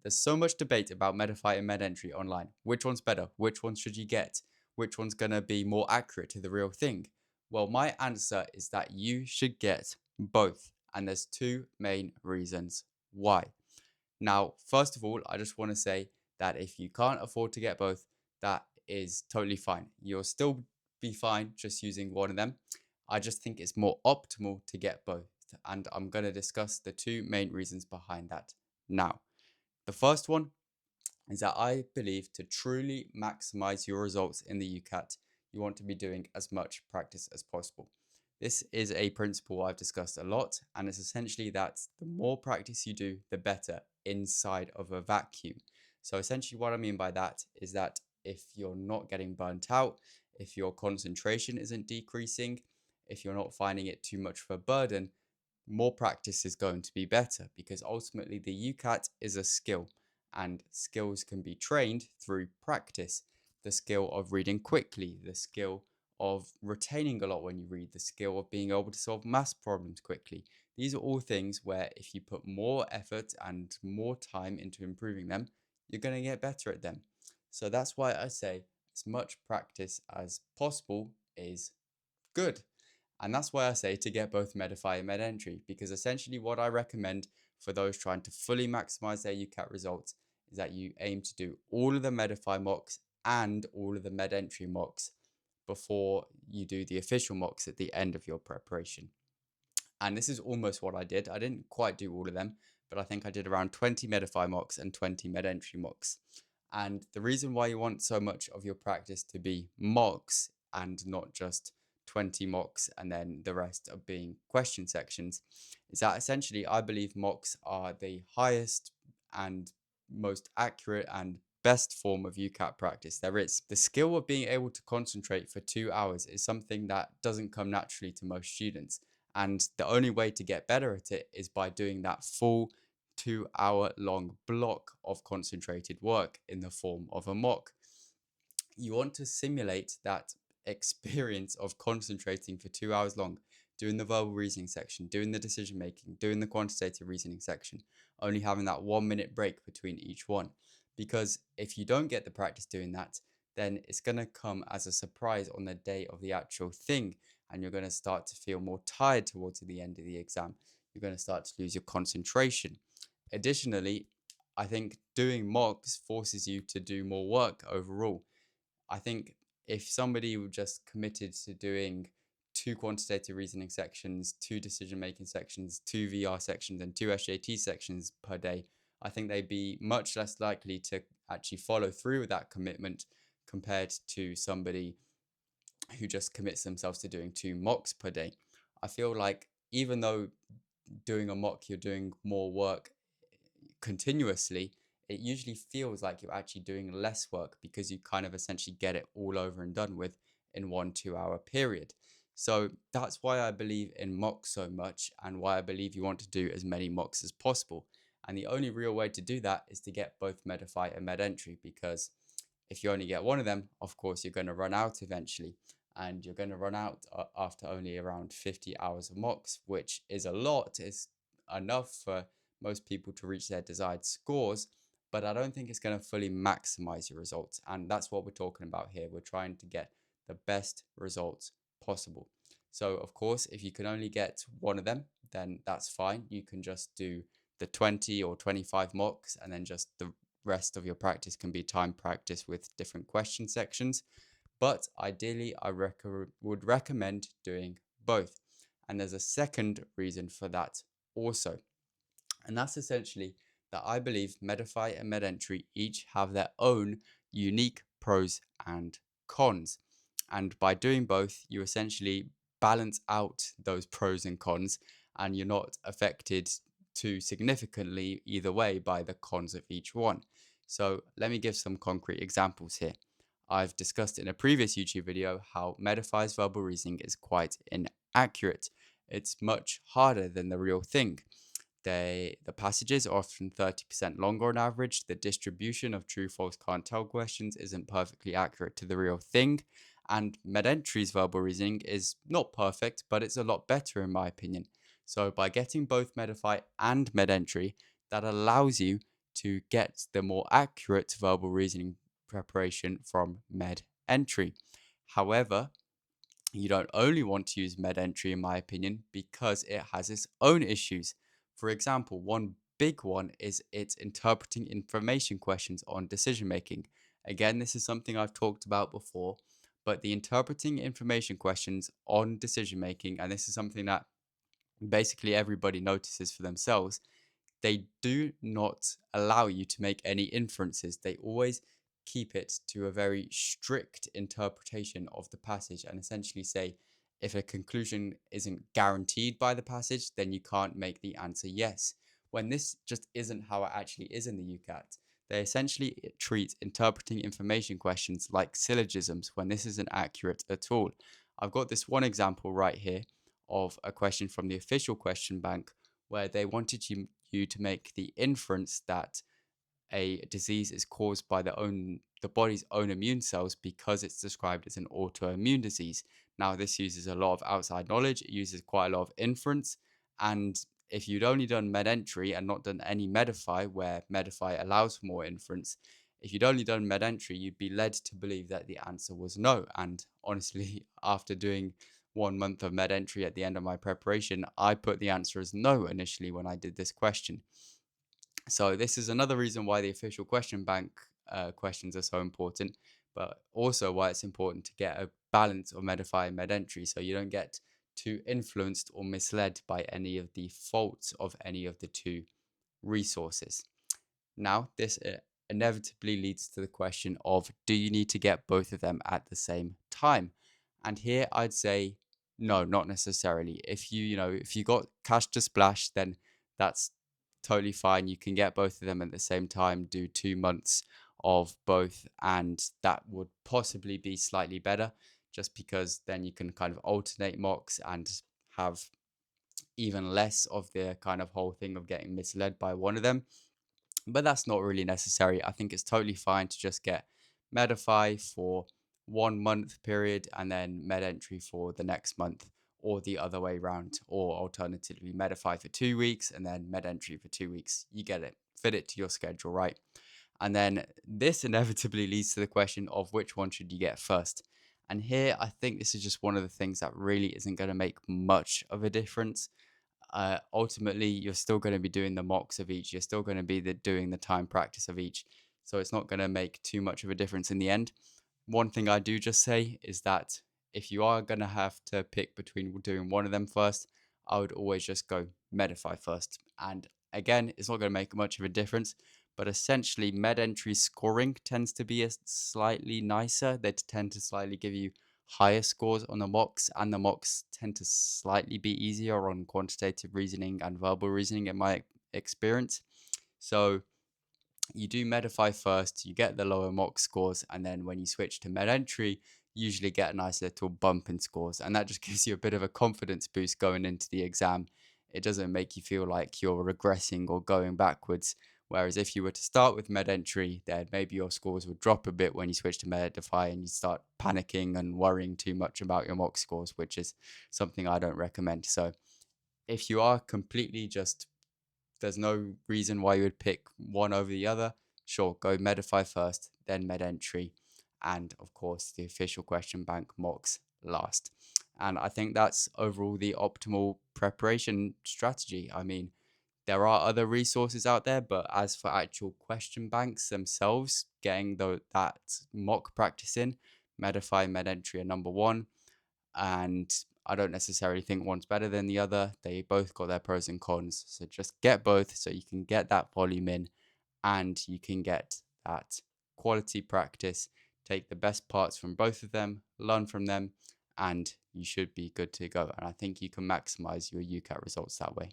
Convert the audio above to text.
There's so much debate about Medify and MedEntry online. Which one's better? Which one should you get? Which one's going to be more accurate to the real thing? Well, my answer is that you should get both. And there's two main reasons why. Now, first of all, I just want to say that if you can't afford to get both, that is totally fine. You'll still be fine just using one of them. I just think it's more optimal to get both. And I'm going to discuss the two main reasons behind that now. The first one is that I believe to truly maximize your results in the UCAT, you want to be doing as much practice as possible. This is a principle I've discussed a lot, and it's essentially that the more practice you do, the better inside of a vacuum. So, essentially, what I mean by that is that if you're not getting burnt out, if your concentration isn't decreasing, if you're not finding it too much of a burden, more practice is going to be better because ultimately the UCAT is a skill and skills can be trained through practice. The skill of reading quickly, the skill of retaining a lot when you read, the skill of being able to solve maths problems quickly. These are all things where if you put more effort and more time into improving them, you're going to get better at them. So that's why I say as much practice as possible is good. And that's why I say to get both Medify and MedEntry, because essentially what I recommend for those trying to fully maximize their UCAT results is that you aim to do all of the Medify mocks and all of the MedEntry mocks before you do the official mocks at the end of your preparation. And this is almost what I did. I didn't quite do all of them, but I think I did around 20 Medify mocks and 20 MedEntry mocks. And the reason why you want so much of your practice to be mocks and not just 20 mocks and then the rest of being question sections is that essentially I believe mocks are the highest and most accurate and best form of UCAT practice there is. The skill of being able to concentrate for 2 hours is something that doesn't come naturally to most students. And the only way to get better at it is by doing that full 2 hour long block of concentrated work in the form of a mock. You want to simulate that experience of concentrating for 2 hours long, doing the verbal reasoning section, doing the decision making, doing the quantitative reasoning section, only having that 1 minute break between each one. Because if you don't get the practice doing that, then it's going to come as a surprise on the day of the actual thing. And you're going to start to feel more tired towards the end of the exam. You're going to start to lose your concentration. Additionally, I think doing mocks forces you to do more work overall. I think if somebody just committed to doing two quantitative reasoning sections, two decision making sections, two VR sections, and two SJT sections per day, I think they'd be much less likely to actually follow through with that commitment compared to somebody who just commits themselves to doing two mocks per day. I feel like even though doing a mock, you're doing more work continuously, it usually feels like you're actually doing less work because you kind of essentially get it all over and done with in 1 2 hour period. So that's why I believe in mocks so much and why I believe you want to do as many mocks as possible. And the only real way to do that is to get both Medify and MedEntry, because if you only get one of them, of course, you're going to run out eventually. And you're going to run out after only around 50 hours of mocks, which is a lot. It's enough for most people to reach their desired scores, but I don't think it's going to fully maximize your results. And that's what we're talking about here. We're trying to get the best results possible. So, of course, if you can only get one of them, then that's fine. You can just do the 20 or 25 mocks, and then just the rest of your practice can be time practice with different question sections. But ideally, I would recommend doing both. And there's a second reason for that also. And that's essentially that I believe Medify and MedEntry each have their own unique pros and cons. And by doing both, you essentially balance out those pros and cons, and you're not affected too significantly either way by the cons of each one. So let me give some concrete examples here. I've discussed in a previous YouTube video how Medify's verbal reasoning is quite inaccurate. It's much harder than the real thing. The passages are often 30% longer on average. The distribution of true, false, can't tell questions isn't perfectly accurate to the real thing. And MedEntry's verbal reasoning is not perfect, but it's a lot better in my opinion. So by getting both Medify and MedEntry, that allows you to get the more accurate verbal reasoning preparation from MedEntry. However, you don't only want to use MedEntry, in my opinion, because it has its own issues. For example, one big one is it's interpreting information questions on decision making. Again, this is something I've talked about before, but the interpreting information questions on decision making, and this is something that basically everybody notices for themselves, they do not allow you to make any inferences. They always keep it to a very strict interpretation of the passage and essentially say if a conclusion isn't guaranteed by the passage, then you can't make the answer yes. When this just isn't how it actually is in the UCAT. They essentially treat interpreting information questions like syllogisms when this isn't accurate at all. I've got this one example right here of a question from the official question bank where they wanted you to make the inference that a disease is caused by the body's own immune cells because it's described as an autoimmune disease. Now, this uses a lot of outside knowledge, it uses quite a lot of inference, and if you'd only done MedEntry and not done any Medify, where Medify allows for more inference, if you'd only done MedEntry, you'd be led to believe that the answer was no. And honestly, after doing 1 month of MedEntry at the end of my preparation, I put the answer as no initially when I did this question. So this is another reason why the official question bank questions are so important, but also why it's important to get a balance of Medify and MedEntry so you don't get too influenced or misled by any of the faults of any of the two resources. Now, this inevitably leads to the question of, do you need to get both of them at the same time? And here I'd say, no, not necessarily. If you got cash to splash, then that's totally fine. You can get both of them at the same time, do 2 months of both, and that would possibly be slightly better just because then you can kind of alternate mocks and have even less of the kind of whole thing of getting misled by one of them. But that's not really necessary. I think it's totally fine to just get Medify for 1 month period and then MedEntry for the next month, or the other way around, or alternatively Medify for 2 weeks and then MedEntry for 2 weeks. You get it. Fit it to your schedule, right? And then this inevitably leads to the question of which one should you get first. And here I think this is just one of the things that really isn't going to make much of a difference. Ultimately, you're still going to be doing the mocks of each. You're still going to be doing the time practice of each. So it's not going to make too much of a difference in the end. One thing I do just say is that if you are going to have to pick between doing one of them first, I would always just go Medify first. And again, it's not going to make much of a difference, but essentially MedEntry scoring tends to be slightly nicer. They tend to slightly give you higher scores on the mocks, and the mocks tend to slightly be easier on quantitative reasoning and verbal reasoning in my experience. So you do Medify first, you get the lower mock scores, and then when you switch to MedEntry, you usually get a nice little bump in scores, and that just gives you a bit of a confidence boost going into the exam. It doesn't make you feel like you're regressing or going backwards. Whereas if you were to start with MedEntry, then maybe your scores would drop a bit when you switch to Medify and you start panicking and worrying too much about your mock scores, which is something I don't recommend. So if you are completely just, there's no reason why you would pick one over the other, sure, go Medify first, then MedEntry, and of course the official question bank mocks last. And I think that's overall the optimal preparation strategy. I mean, there are other resources out there, but as for actual question banks themselves, getting that mock practice in, Medify and MedEntry are number one. And I don't necessarily think one's better than the other. They both got their pros and cons. So just get both so you can get that volume in and you can get that quality practice. Take the best parts from both of them, learn from them, and you should be good to go. And I think you can maximize your UCAT results that way.